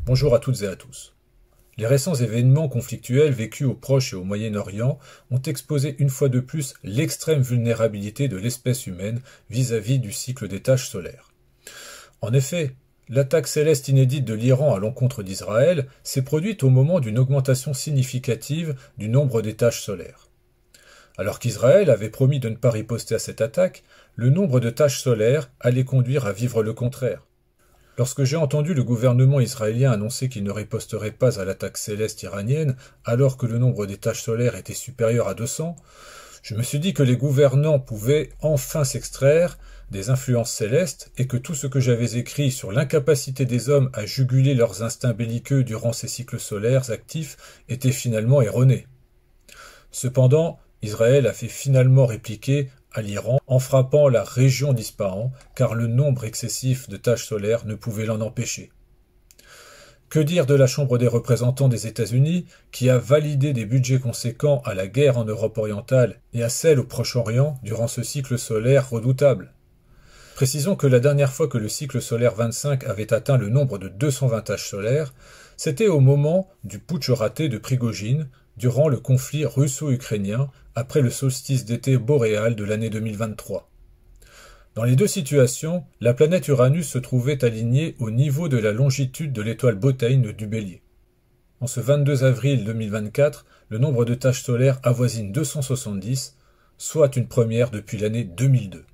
Bonjour à toutes et à tous. Les récents événements conflictuels vécus au Proche et au Moyen-Orient ont exposé une fois de plus l'extrême vulnérabilité de l'espèce humaine vis-à-vis du cycle des taches solaires. En effet, l'attaque céleste inédite de l'Iran à l'encontre d'Israël s'est produite au moment d'une augmentation significative du nombre des taches solaires. Alors qu'Israël avait promis de ne pas riposter à cette attaque, le nombre de taches solaires allait conduire à vivre le contraire. Lorsque j'ai entendu le gouvernement israélien annoncer qu'il ne riposterait pas à l'attaque céleste iranienne, alors que le nombre des taches solaires était supérieur à 200, je me suis dit que les gouvernants pouvaient enfin s'extraire des influences célestes et que tout ce que j'avais écrit sur l'incapacité des hommes à juguler leurs instincts belliqueux durant ces cycles solaires actifs était finalement erroné. Cependant, Israël a fait finalement répliquer à l'Iran en frappant la région d'Ispahan, car le nombre excessif de taches solaires ne pouvait l'en empêcher. Que dire de la Chambre des représentants des États-Unis, qui a validé des budgets conséquents à la guerre en Europe orientale et à celle au Proche-Orient durant ce cycle solaire redoutable? Précisons que la dernière fois que le cycle solaire 25 avait atteint le nombre de 220 taches solaires, c'était au moment du putsch raté de Prigojine, durant le conflit russo-ukrainien, après le solstice d'été boréal de l'année 2023. Dans les deux situations, la planète Uranus se trouvait alignée au niveau de la longitude de l'étoile Boteigne du Bélier. En ce 22 avril 2024, le nombre de taches solaires avoisine 270, soit une première depuis l'année 2002.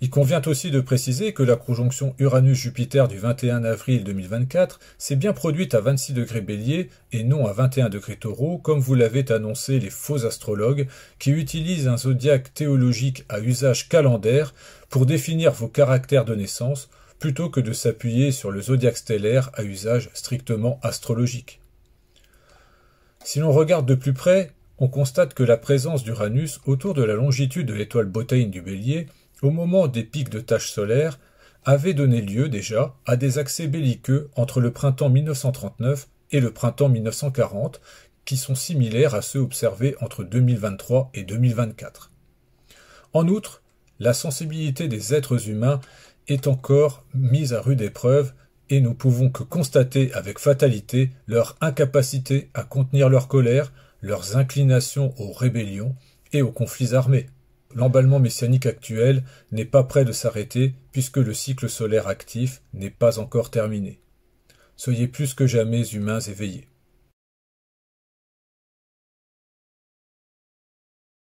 Il convient aussi de préciser que la conjonction Uranus-Jupiter du 21 avril 2024 s'est bien produite à 26 degrés Bélier et non à 21 degrés Taureau, comme vous l'avaient annoncé les faux astrologues qui utilisent un zodiaque théologique à usage calendaire pour définir vos caractères de naissance, plutôt que de s'appuyer sur le zodiaque stellaire à usage strictement astrologique. Si l'on regarde de plus près, on constate que la présence d'Uranus autour de la longitude de l'étoile Boteigne du Bélier au moment des pics de taches solaires, avait donné lieu déjà à des accès belliqueux entre le printemps 1939 et le printemps 1940, qui sont similaires à ceux observés entre 2023 et 2024. En outre, la sensibilité des êtres humains est encore mise à rude épreuve et nous pouvons que constater avec fatalité leur incapacité à contenir leur colère, leurs inclinations aux rébellions et aux conflits armés. L'emballement messianique actuel n'est pas près de s'arrêter puisque le cycle solaire actif n'est pas encore terminé. Soyez plus que jamais humains éveillés.